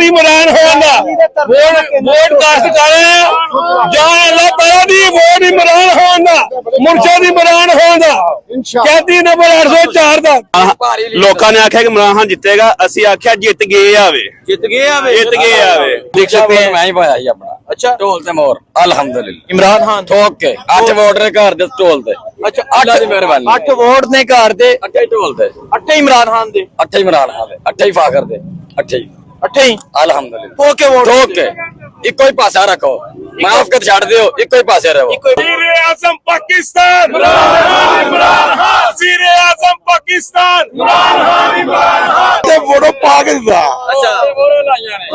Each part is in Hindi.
इमरान खान दा वोट कास्ट कर रहे हैं जान अल्लाह ताला दी वोट इमरान खान दा मुर्शद इमरान खान दा 33 नंबर 804 दा लोकां ने आख्या कि इमरान खान जितेगा असि आख्या जित गए आवे देख सकते हैं मैं ही पाया ही अपना अच्छा ढोल ते मोर अल्हम्दुलिल्लाह इमरान खान ठोक के 8 वोट ने घर दे ढोल ते अच्छा अल्लाह दी मेहरबानी 8 वोट ने घर दे 8 ढोल ते 8 इमरान खान दे 8 इमरान खान दे 8 फाखर दे 8 ही अल्हम्दुलिल्लाह ठोक के वोट ठोक के इको ही पासा रखो माफ कर छाड़ दियो इको ही पासे रहो वज़ीर आज़म पाकिस्तान इमरान खान वज़ीर आज़म पाकिस्तान इमरान खान ते वोटो पागल दा अच्छा मोरा लाइयां ने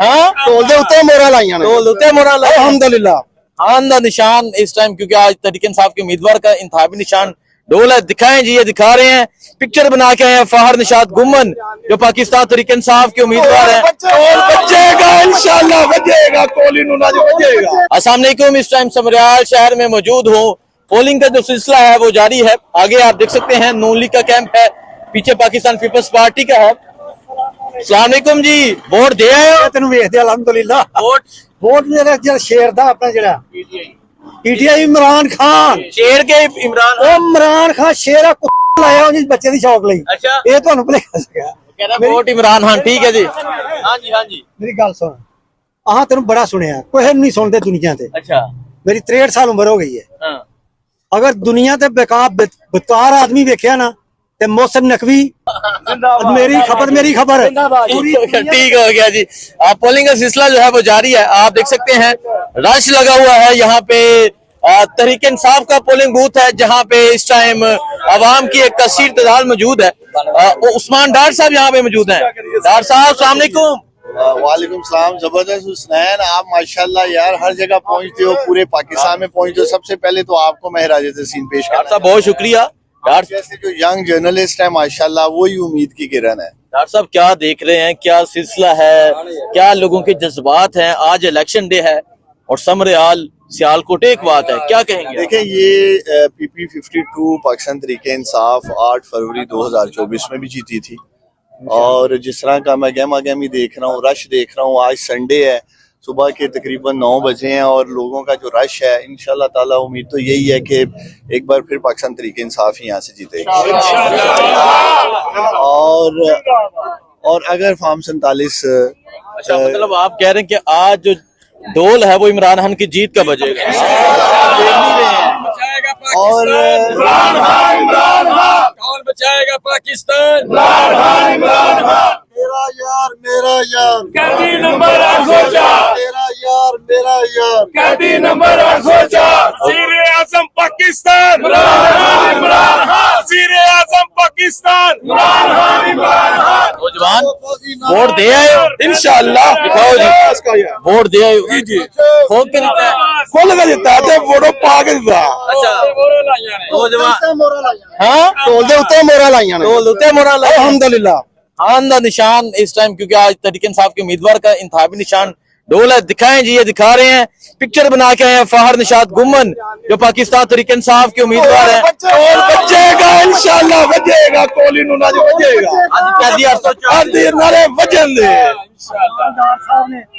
हां ढोल दे उत्ते मोरा लाइयां ने ढोल उत्ते मोरा लाइयां अल्हम्दुलिल्लाह खान दा निशान इस टाइम क्योंकि आज तहरीक इंसाफ के उम्मीदवार का इंतखाबी निशान ढोल है दिखाएं जी ये दिखा रहे हैं पिक्चर बना के आए हैं फाहर निशात गुम्मन जो पाकिस्तान तहरीक इंसाफ के उम्मीदवार हैं बचेगा इंशाल्लाह बचेगा कोहली नु ना बचेगा। अस्सलाम वालेकुम इस टाइम समरियाल शहर में मौजूद हूँ पोलिंग का जो सिलसिला है वो जारी है आगे आप देख सकते हैं नून लीग का कैंप है पीछे पाकिस्तान पीपल्स पार्टी का है। अस्सलाम वालेकुम जी वोट दे आए हो तेन वेखदे अल्हम्दुलिल्लाह वोट जेड़ा शेर दा अपना जेड़ा पीटीआई इमरान खान शेर के इमरान इमरान खान शेर लाया उस बच्चे दी शौक लई अच्छा ये तुहानू भुलेखा सीगा कहता वोट इमरान खान ठीक है जी हां जी मेरी गल सुन आह तेन बड़ा सुनिया कोई नहीं सुनते दुनिया ते अच्छा मेरी 63 साल उम्र हो गई है हां अगर दुनिया ते बेकार आदमी वेख्या ना ते मोहसिन नकवी मेरी खबर ठीक हो गया जी। आप पोलिंग का सिलसिला जो है वो जारी है आप देख सकते हैं रश लगा हुआ है यहाँ पे तहरीक इंसाफ का पोलिंग बूथ है जहाँ पे इस टाइम आवाम की एक कसीर तादाद मौजूद है उस्मान डार साहब यहाँ पे मौजूद हैं। डार साहब अस्सलाम वालेकुम। वालेकुम सलाम जबरदस्त हुसनैन आप माशाल्लाह यार हर जगह पहुंचते हो पूरे पाकिस्तान में पहुंचते हो सबसे पहले तो आपको महराज तहसीन पेश डार करना साहब बहुत शुक्रिया। डार जैसे जो यंग जर्नलिस्ट है माशाल्लाह वही उम्मीद की किरण है। डार साहब क्या देख रहे हैं क्या सिलसिला है क्या लोगों के जज्बात हैं आज इलेक्शन डे है और समरियाल सियालकोट एक बात है क्या कहेंगे। देखें ये PP 52 पाकिस्तान तरीके इंसाफ 8 फरवरी 2024 में भी जीती थी और जिस तरह का मैं गहमा गहमी देख रहा हूँ रश देख रहा हूँ आज संडे है सुबह के तकरीबन 9 बजे हैं और लोगों का जो रश है इंशाल्लाह ताला उम्मीद तो यही है कि एक बार फिर पाकिस्तान तरीके इंसाफ ही यहाँ से जीतेगा और अगर फार्म 47 अच्छा मतलब आप कह रहे हैं कि आज जो ढोल है वो इमरान खान की जीत का बजेगा और कौन बचाएगा पाकिस्तान मेरा यार कैदी नंबर 804 मेरा यार कैदी नंबर 804 वज़ीर आज़म पाकिस्तान इमरान खान वज़ीर आज़म पाकिस्तान इमरान खान नौजवान वोट दे आए हो इंशाल्लाह दिखाओ जी वोट दे आए हो जी खोल के देता है खोल के देता है ते वोटो पागल दा अच्छा नौजवान हाँ ढोल दे उत्ते मोरा लाइयां ने ढोल उत्ते मोरा लाइयां ने। अल्हम्दुलिल्लाह खान दा निशान इस टाइम क्योंकि आज तहरीक इंसाफ के उम्मीदवार का इंतखाबी निशान ढोल है दिखाएं जी ये दिखा रहे हैं पिक्चर बना के आए हैं फाहर निशात गुम्मन जो पाकिस्तान तहरीक इंसाफ के उम्मीदवार हैं बचेगा इंशाल्लाह बचेगा कोहली नु ना बचेगा कैदी 804 आदि नारे वजन दे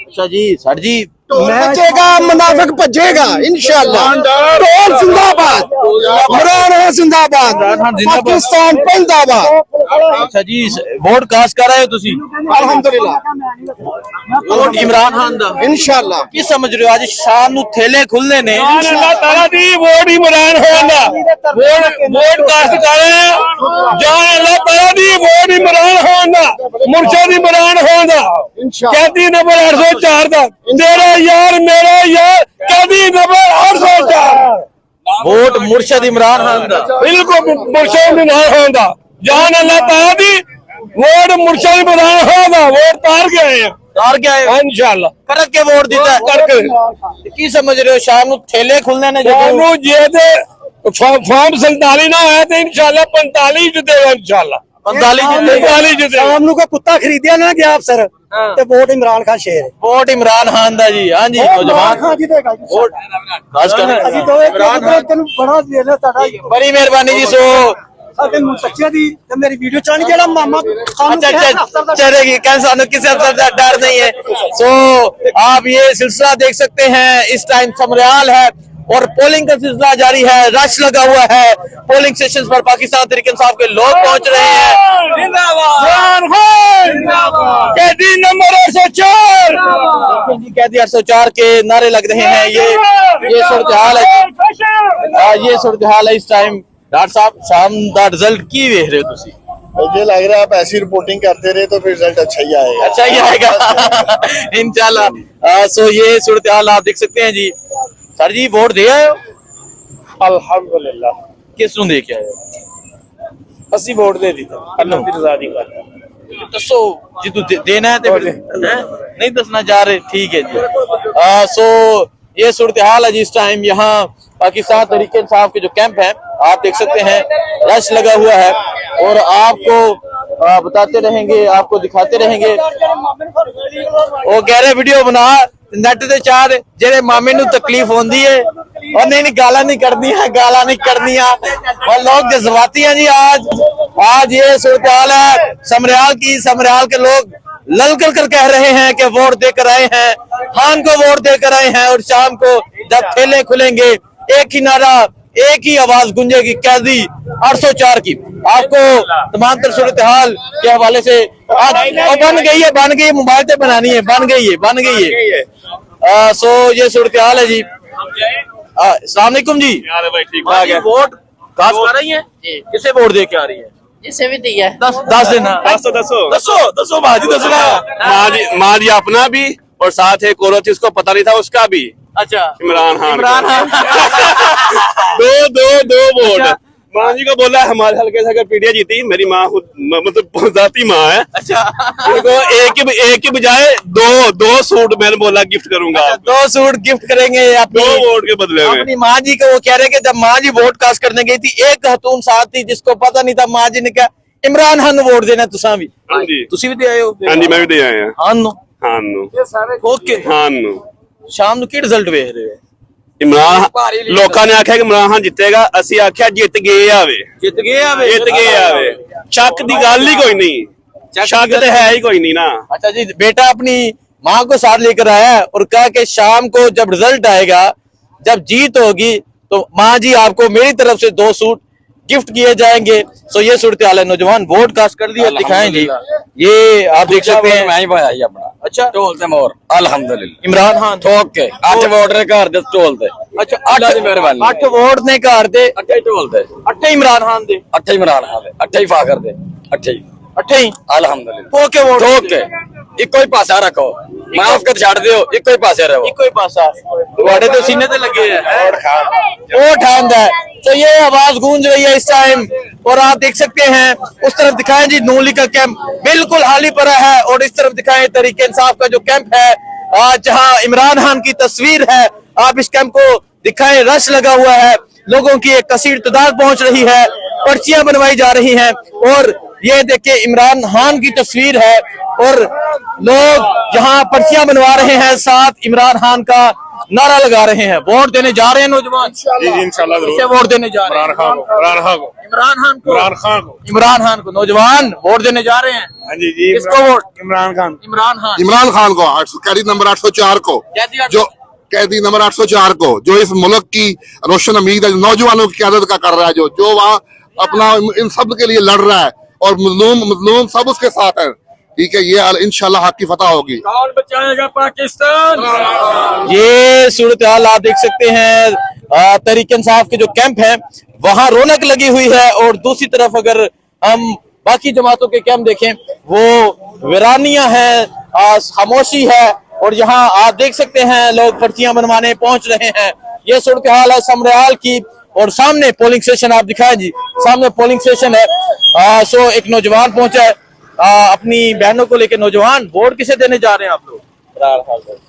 अच्छा जी सर जी बचेगा मुनाफिक भजेगा इंशाल्लाह ढोल जिंदाबाद इमरान खान जिंदाबाद पाकिस्तान जिंदाबाद अच्छा जी वोट कास्ट कर रहे हो तुसी अल्हम्दुलिल्लाह वोट इमरान खान दा इंशाल्लाह की समझ रहे हो आज शाम नु थेले खुलने ने अल्लाह ताला दी वोट इमरान खान दा वोट कास्ट कर रहे हैं जान अल्लाह ताला दी वोट इमरान खान दा मुर्शद इमरान खान दा 33 नंबर 804 दा तेरा यार मेरा यार कैदी नंबर 804 वोट मुर्शद इमरान खान दा बिल्कुल मुर्शद इमरान खान दा जान अल्लाह ताला दी वोट मुर्शद इमरान खान दा वोट तार के आए हैं तार के आए हो? इंशाल्लाह करक के वोट दिता है करके की समझ रहे हो शाम नु थेले खुलने ने जदों ਸਾਨੂੰ ਜੇ ਤੇ ਫਾਰਮ 47 ਨਾ ਹੋਇਆ ਤੇ ਇਨਸ਼ਾਅੱਲਾ 45 ਜਿੱਤੇਗਾ ਇਨਸ਼ਾਅੱਲਾ 45 ਜਿੱਤੇਗਾ शाम नु का कुत्ता खरीदिया ना गया अफसर ते वोट इमरान खान शेर है वोट इमरान खान दा जी हां जी नौजवान खान जीतेगा वोट खास कर ਅਸੀਂ ਦੋਵੇਂ ਤੈਨੂੰ ਬੜਾ ਦੇ ਲੈ ਤੁਹਾਡਾ बड़ी मेहरबानी जी सो साडे बच्चे दी ते मेरी वीडियो चलानी जेड़ा मामा अच्छा अच्छा चलेगी, कैंसर किसी अफसर का डर नहीं है। सो आप ये सिलसिला देख सकते हैं, इस टाइम समरियाल है और पोलिंग का सिलसिला जारी है, रश लगा हुआ है पोलिंग स्टेशन पर। पाकिस्तान तहरीक इंसाफ के लोग पहुंच रहे हैं। कैदी नंबर 804 कैदी 804 के नारे लग रहे हैं। ये सूरत हाल है, ये सूरत हाल है इस टाइम। डॉक्टर साहब, शाम का रिजल्ट की वेख रहे हो तुसी? मुझे लग रहा है आप ऐसी रिपोर्टिंग करते रहे तो फिर रिजल्ट अच्छा ही आएगा। अच्छा ही आएगा इंशाल्लाह। सो ये सूरत हाल आप देख सकते हैं जी। सर जी वोट दे आए हो? अल्हम्दुलिल्लाह किस नूं दे के आए हो? ਅਸੀਂ ਵੋਟ ਦੇ ਦਿੱਤਾ ਅੱਲਾਹ ਦੀ ਰਜ਼ਾ ਦੀ ਗੱਲ दसो जी, तू देना है तो फिर नहीं दसना चाह रहे, ठीक है जी। सो ये सूरत हाल है जी इस टाइम। यहाँ पाकिस्तान तहरीक इंसाफ के जो कैंप है आप देख सकते हैं, रश लगा हुआ है और आपको बताते रहेंगे, आपको दिखाते रहेंगे। वो कह रहे वीडियो बना नेट ते चार जेरे मामे नू तकलीफ होंदी है और नहीं गाला नहीं करनिया और लोग जज्बाती हैं जी। आज ये सूरत हाल है समरियाल की। समरियाल के लोग ललकर कर कह रहे हैं कि वोट देकर आए हैं, खान को वोट देकर आए हैं और शाम को जब ठेले खुलेंगे एक ही नारा, एक ही आवाज गूंजेगी, कैदी 804 की। आपको तमाम तर सूरत हाल के हवाले से आज बन गई है, मोबाइल से बनानी है, बन गई है। सो ये सूरत हाल है जी। अस्सलाम वालेकुम जी। वोट कास्ट कर रही है, किसे वोट दे के आ रही है? जिसे भी दिया 10 देना। दसो बाजी दसना। माँ जी अपना भी और साथ एक औरत जिसको पता नहीं था उसका भी। अच्छा, इमरान खान दो वोट। माँ जी को बोला है हमारे हल्के से अगर पीडिया जीती, मेरी माँ मतलब जाती माँ है। अच्छा, उनको एक की बजाय दो सूट मैंने बोला गिफ्ट करूंगा। 2 सूट गिफ्ट करेंगे दो वोट के बदले में। अपनी माँ जी को वो कह रहे कि जब माँ जी वोट कास्ट करने गई थी, एक खातून साथ थी जिसको पता नहीं था, माँ जी ने कहा इमरान खान वोट देना। तुसा भी हाँ जी, तुसी भी दे आए हो? हाँ जी मैं भी दे आया हैं। खान नो ओके हाँ शाम ਨੂੰ ਕੀ ਰਿਜ਼ਲਟ ਵੇਖ ਰਹੇ ਹੋ? इमरान लोगों ने आख्या कि इमरान खान जितेगा, असि आख्या जित गए आवे ਜਿੱਤ ਗਏ ਆਵੇ। शक दी गल ही कोई नहीं, शक तो है ही कोई नहीं ना। अच्छा जी, बेटा अपनी माँ को साथ लेकर आया है और कहा कि शाम को जब रिजल्ट आएगा, जब जीत होगी तो माँ जी आपको मेरी तरफ से 2 सूट गिफ्ट किए जाएंगे। सो ये सूरत हाल है। नौजवान वोट कास्ट कर दिया, दिखाएं जी। ये आप देख सकते हैं। मैं ही पाया ही अपना अच्छा, ढोल ते मोर अल्हम्दुलिल्लाह इमरान खान ठोक के 8 वोट ने घर दे ढोल ते। अच्छा, अल्लाह दी मेहरबानी। 8 वोट ने घर दे, 8 ढोल ते, 8 इमरान खान दे, 8 इमरान खान दे, 8 फाखर दे, 8 8 अल्हम्दुलिल्लाह ठोक के वोट ठोक के इको ही पासा रखो, माफ कर छाड़ दियो, इको ही पासे रहो। इको ही पासा ਤੁਹਾਡੇ तो सीने ते लगे हैं। वोट खान है। तो ये आवाज गूंज रही है इस टाइम और आप देख सकते हैं उस तरफ दिखाएं जी, नूली का कैंप बिल्कुल खाली पड़ा है और इस तरफ दिखाएं तहरीक इंसाफ का जो कैंप है जहां इमरान खान की तस्वीर है। आप इस कैंप को दिखाएं, रश लगा हुआ है, लोगों की एक कसीर तादाद पहुंच रही है, पर्चियां बनवाई जा रही हैं और ये देखिए इमरान खान की तस्वीर है और लोग यहाँ पर्चियां बनवा रहे हैं, साथ इमरान खान का नारा लगा रहे हैं। वोट देने जा रहे हैं नौजवान, इंशाल्लाह किसे वोट देने जा रहे हैं? इमरान खान को नौजवान वोट देने जा रहे हैं। हाँ जी किसको वोट? इमरान खान इमरान खान को, कैदी नंबर 804 को, जो कैदी नंबर 804 को, जो इस मुल्क की रोशन उम्मीद है, नौजवानों की क्यादत का कर रहा है, जो वहाँ अपना इन सब के लिए लड़ रहा है और मजलूम सब उसके साथ है। ठीक है, ये इंशाल्लाह हक की फतह होगी। कौन बचाएगा पाकिस्तान? ये सूरत हाल आप देख सकते हैं। तहरीक इंसाफ के जो कैंप है वहां रौनक लगी हुई है और दूसरी तरफ अगर हम बाकी जमातों के कैंप देखें वो वीरानियां है, खामोशी है और यहाँ आप देख सकते हैं लोग पर्चियां बनवाने पहुंच रहे हैं। ये सूरत हाल है समरियाल की और सामने पोलिंग स्टेशन आप दिखाएं जी, सामने पोलिंग स्टेशन है। सो एक नौजवान पहुंचा है अपनी बहनों को लेकर। नौजवान वोट किसे देने जा रहे हैं आप लोग?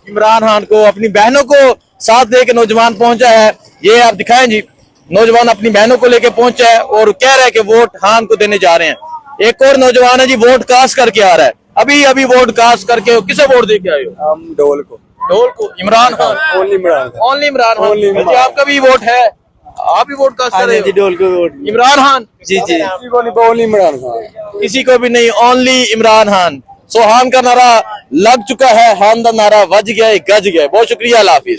इमरान खान को। अपनी बहनों को साथ लेकर नौजवान पहुंचा है, ये आप दिखाएं जी। नौजवान अपनी बहनों को लेकर पहुंचा है और कह रहा है कि वोट खान को देने जा रहे हैं। एक और नौजवान है जी, वोट कास्ट करके आ रहा है, अभी वोट कास्ट करके। किसे वोट दे के आए हो? हम ढोल को इमरान खान। ओनली इमरान खान। आपका भी वोट है? आप भी वोट कास्ट कर रहे हो? डोल को वोट इमरान खान जी जी किसी को भी नहीं, ओनली इमरान खान। सो हान का नारा लग चुका है, हान का नारा वज गया है, गज गया है। बहुत शुक्रिया, अल्लाह हाफिज।